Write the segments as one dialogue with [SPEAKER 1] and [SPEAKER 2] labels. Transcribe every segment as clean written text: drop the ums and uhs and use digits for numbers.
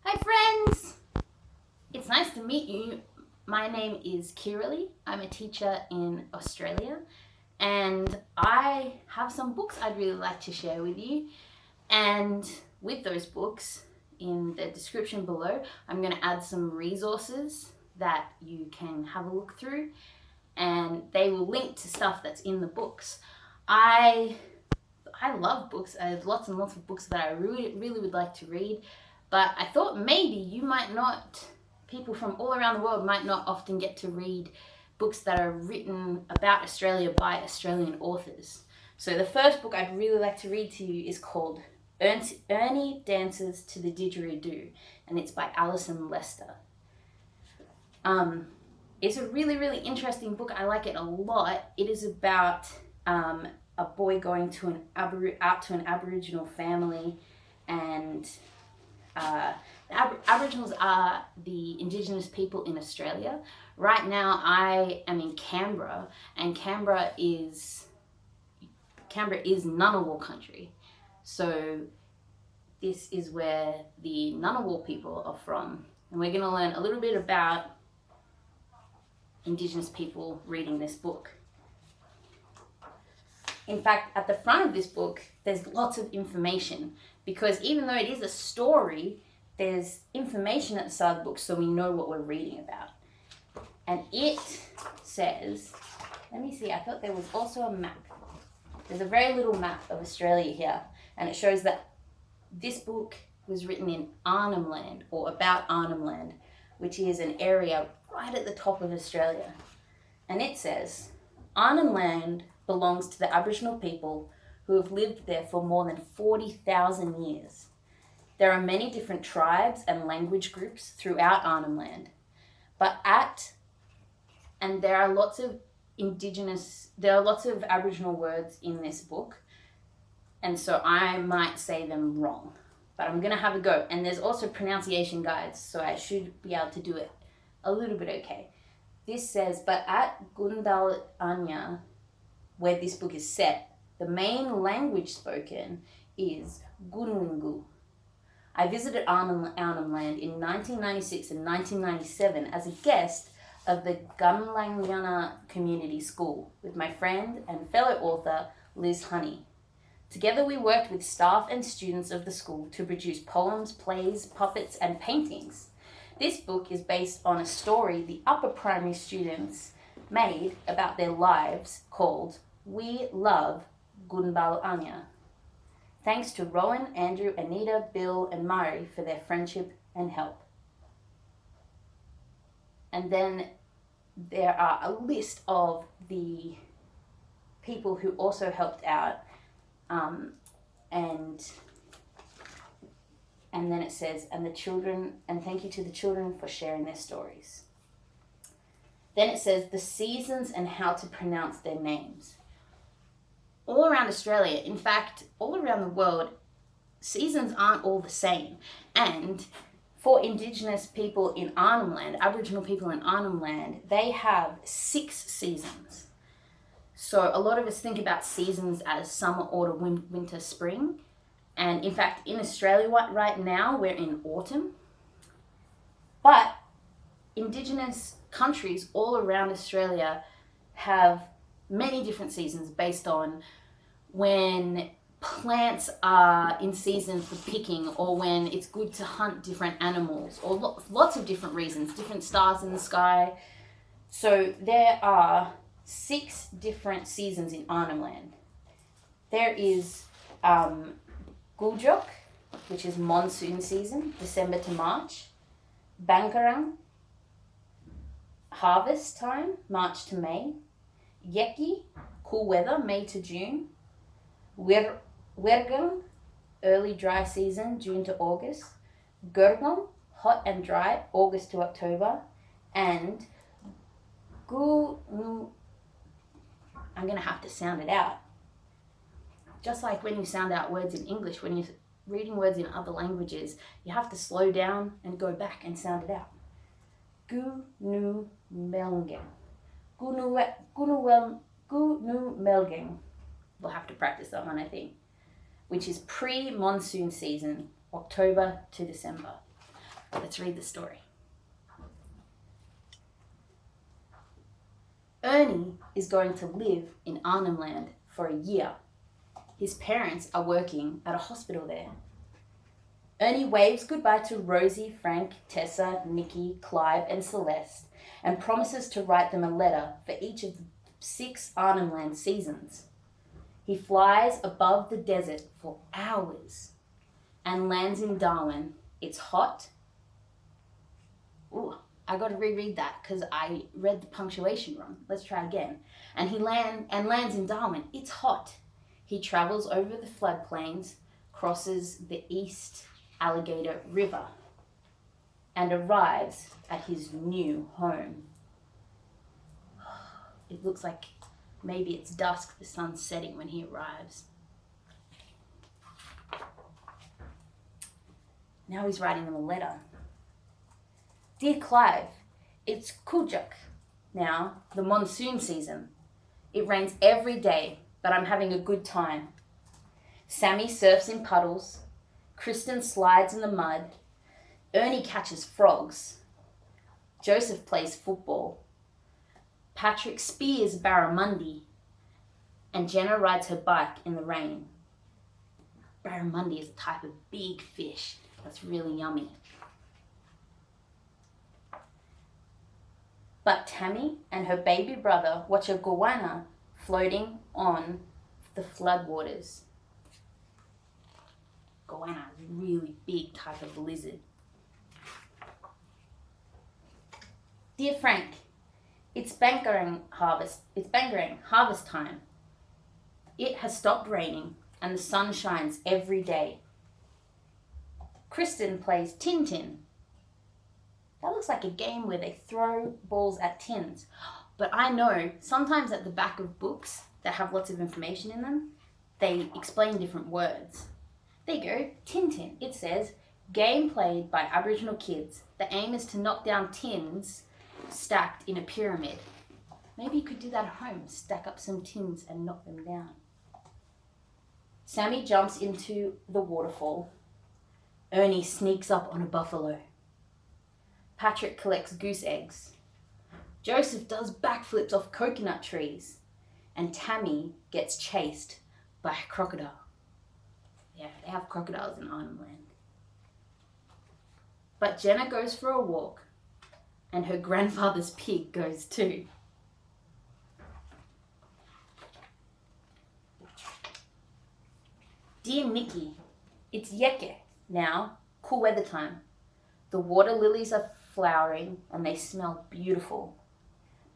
[SPEAKER 1] Hi friends! It's nice to meet you. My name is Kirrily. I'm a teacher in Australia and I have some books I'd really like to share with you. And with those books, in the description below, I'm going to add some resources that you can have a look through, and they will link to stuff that's in the books. I love books. I have lots and lots of books that I really would like to read, but I thought maybe you might not, people from all around the world might not often get to read books that are written about Australia by Australian authors. So the first book I'd really like to read to you is called Ernie Dances to the Didgeridoo, and it's by Alison Lester. It's a really interesting book. I like it a lot. It is about a boy going to out to an Aboriginal family, and Aboriginals are the Indigenous people in Australia. Right now I am in Canberra, and Canberra is Ngunnawal country. So this is where the Ngunnawal people are from, and we're going to learn a little bit about Indigenous people reading this book. In fact, at the front of this book, there's lots of information, because even though it is a story, there's information at the side of the book so we know what we're reading about. And it says, let me see, I thought there was also a map. There's a very little map of Australia here, and it shows that this book was written in Arnhem Land, or about Arnhem Land, which is an area right at the top of Australia. And it says, Arnhem Land belongs to the Aboriginal people who have lived there for more than 40,000 years. There are many different tribes and language groups throughout Arnhem Land, and there are lots of Aboriginal words in this book, and so I might say them wrong, but I'm going to have a go. And there's also pronunciation guides, so I should be able to do it a little bit okay. This says, but at Gundalanya, where this book is set, the main language spoken is Gunlungu. I visited Arnhem Land in 1996 and 1997 as a guest of the Gumlangyana Community School with my friend and fellow author Liz Honey. Together we worked with staff and students of the school to produce poems, plays, puppets and paintings. This book is based on a story the upper primary students made about their lives called We Love Gunbalanya. Thanks to Rowan, Andrew, Anita, Bill and Mari for their friendship and help. And then there are a list of the people who also helped out, and then it says, and thank you to the children for sharing their stories. Then it says the seasons and how to pronounce their names. All around Australia, in fact, all around the world, seasons aren't all the same. And for Indigenous people in Arnhem Land, Aboriginal people in Arnhem Land, they have 6 seasons. So a lot of us think about seasons as summer, autumn, winter, spring. And in fact, in Australia right now, we're in autumn. But Indigenous countries all around Australia have many different seasons based on when plants are in season for picking, or when it's good to hunt different animals, or lots of different reasons, different stars in the sky. So there are 6 different seasons in Arnhem Land. There is Guljok, which is monsoon season, December to March. Bankarang, harvest time, March to May. Yeki, cool weather, May to June. Wergang, early dry season, June to August. Gurgong, hot and dry, August to October. And Gunu, I'm going to have to sound it out. Just like when you sound out words in English, when you're reading words in other languages, you have to slow down and go back and sound it out. Gunu Melgen. Gunu Melgen. We'll have to practice that one, I think. Which is pre-monsoon season, October to December. Let's read the story. Ernie is going to live in Arnhem Land for a year. His parents are working at a hospital there. Ernie waves goodbye to Rosie, Frank, Tessa, Nikki, Clive, and Celeste, and promises to write them a letter for each of the 6 Arnhem Land seasons. He flies above the desert for hours and lands in Darwin. It's hot. Ooh, I got to reread that because I read the punctuation wrong. Let's try again. And he lands in Darwin. It's hot. He travels over the floodplains, crosses the East Alligator River, and arrives at his new home. It looks like maybe it's dusk, the sun's setting when he arrives. Now he's writing them a letter. Dear Clive, it's Kujuk now, the monsoon season. It rains every day, but I'm having a good time. Sammy surfs in puddles. Kristen slides in the mud. Ernie catches frogs. Joseph plays football. Patrick spears barramundi. And Jenna rides her bike in the rain. Barramundi is a type of big fish that's really yummy. But Tammy and her baby brother watch a goanna floating on the floodwaters. Goanna is a really big type of lizard. Dear Frank, it's Bangarang harvest time. It has stopped raining and the sun shines every day. Kristen plays Tin. That looks like a game where they throw balls at tins. But I know sometimes at the back of books that have lots of information in them, they explain different words. There you go, Tintin. It says, game played by Aboriginal kids. The aim is to knock down tins stacked in a pyramid. Maybe you could do that at home. Stack up some tins and knock them down. Sammy jumps into the waterfall. Ernie sneaks up on a buffalo. Patrick collects goose eggs. Joseph does backflips off coconut trees. And Tammy gets chased by a crocodile. Yeah, they have crocodiles in Arnhem Land. But Jenna goes for a walk, and her grandfather's pig goes too. Dear Nikki, it's Yeke now, cool weather time. The water lilies are flowering and they smell beautiful.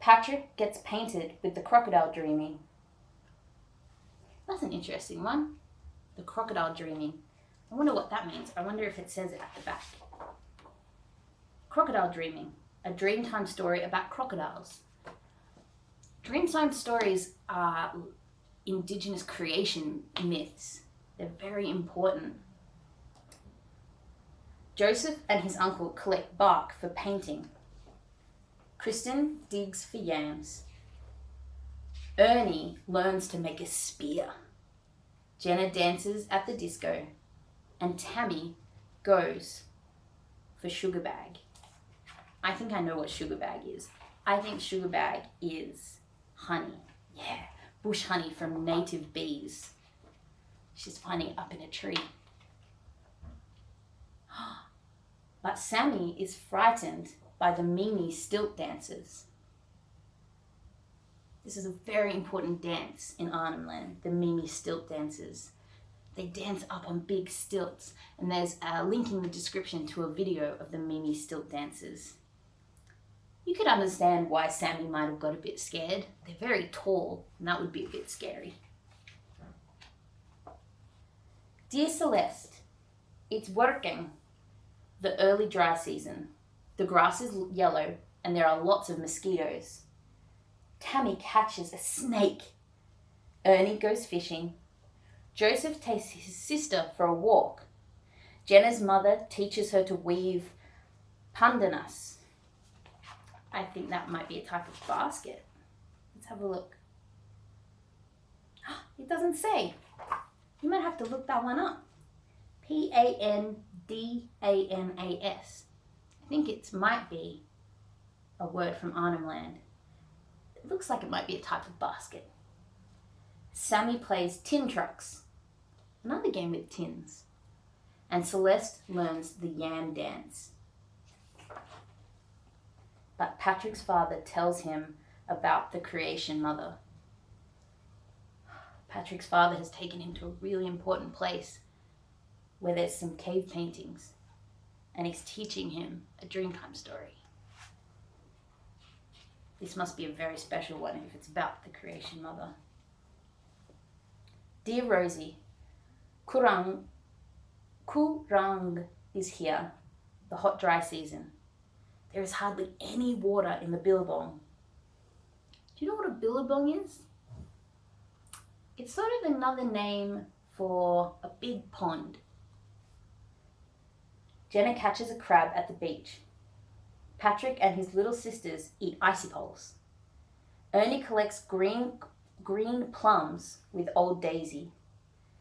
[SPEAKER 1] Patrick gets painted with the crocodile dreaming. That's an interesting one. The crocodile dreaming. I wonder what that means. I wonder if it says it at the back. Crocodile dreaming. A Dreamtime story about crocodiles. Dreamtime stories are Indigenous creation myths. They're very important. Joseph and his uncle collect bark for painting. Kristen digs for yams. Ernie learns to make a spear. Jenna dances at the disco. And Tammy goes for sugar bag. I think I know what sugar bag is. I think sugar bag is honey. Yeah, bush honey from native bees. She's finding it up in a tree. But Sammy is frightened by the Mimi stilt dancers. This is a very important dance in Arnhem Land, the Mimi stilt dancers. They dance up on big stilts, and there's a link in the description to a video of the Mimi stilt dancers. You could understand why Sammy might have got a bit scared. They're very tall, and that would be a bit scary. Dear Celeste, it's working. The early dry season. The grass is yellow and there are lots of mosquitoes. Tammy catches a snake. Ernie goes fishing. Joseph takes his sister for a walk. Jenna's mother teaches her to weave pandanus. I think that might be a type of basket. Let's have a look. It doesn't say. You might have to look that one up. Pandanas. think it might be a word from Arnhem Land. It looks like it might be a type of basket. Sammy plays tin trucks, another game with tins. And Celeste learns the yam dance. But Patrick's father tells him about the creation mother. Patrick's father has taken him to a really important place where there's some cave paintings, and he's teaching him a Dreamtime story. This must be a very special one if it's about the creation mother. Dear Rosie, Kurang is here, the hot dry season. There is hardly any water in the billabong. Do you know what a billabong is? It's sort of another name for a big pond. Jenna catches a crab at the beach. Patrick and his little sisters eat icicles. Ernie collects green plums with old Daisy.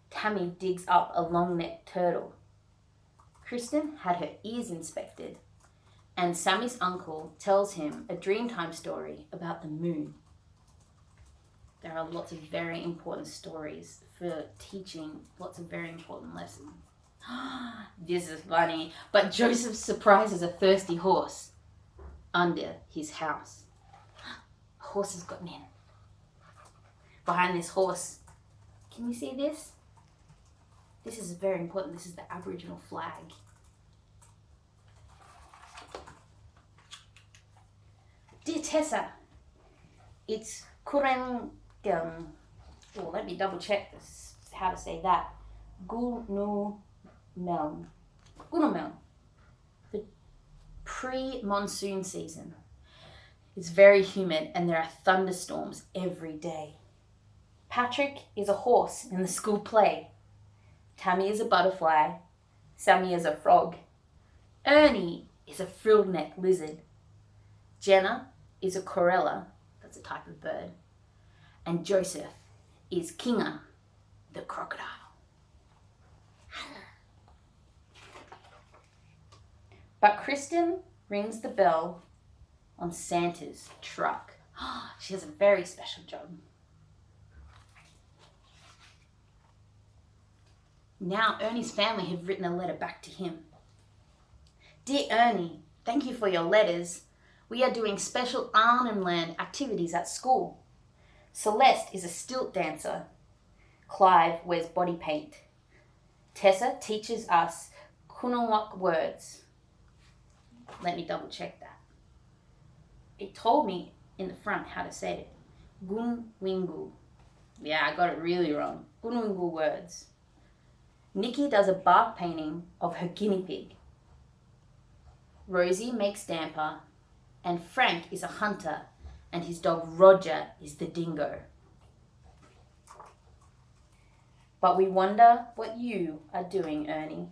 [SPEAKER 1] Tammy digs up a long-necked turtle. Kristen had her ears inspected, and Sammy's uncle tells him a Dreamtime story about the moon. There are lots of very important stories for teaching lots of very important lessons. This is funny, but Joseph surprises a thirsty horse under his house. A horse has gotten in. Behind this horse, can you see this? This is very important. This is the Aboriginal flag. Dear Tessa, it's Kurengam. Oh, let me double check this, how to say that. Gunumel. The pre-monsoon season. It's very humid and there are thunderstorms every day. Patrick is a horse in the school play. Tammy is a butterfly. Sammy is a frog. Ernie is a frilled-necked lizard. Jenna is a corella, that's a type of bird. And Joseph is Kinga, the crocodile. But Kristen rings the bell on Santa's truck. She has a very special job. Now Ernie's family have written a letter back to him. Dear Ernie, thank you for your letters. We are doing special Arnhem Land activities at school. Celeste is a stilt dancer. Clive wears body paint. Tessa teaches us Kunawak words. Let me double check that. It told me in the front how to say it. Gunwingu. Yeah, I got it really wrong. Gunwingu words. Nikki does a bark painting of her guinea pig. Rosie makes damper, and Frank is a hunter, and his dog Roger is the dingo. But we wonder what you are doing, Ernie.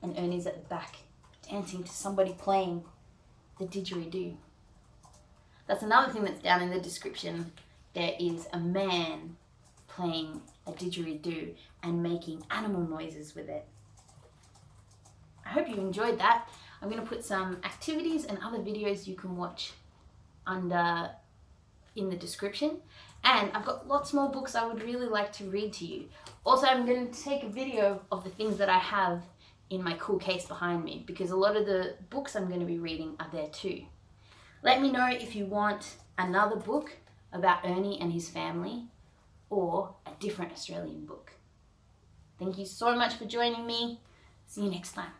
[SPEAKER 1] And Ernie's at the back, dancing to somebody playing the didgeridoo. That's another thing that's down in the description. There is a man playing a didgeridoo and making animal noises with it. I hope you enjoyed that. I'm going to put some activities and other videos you can watch under in the description. And I've got lots more books I would really like to read to you. Also, I'm going to take a video of the things that I have in my cool case behind me, because a lot of the books I'm going to be reading are there too. Let me know if you want another book about Ernie and his family, or a different Australian book. Thank you so much for joining me. See you next time.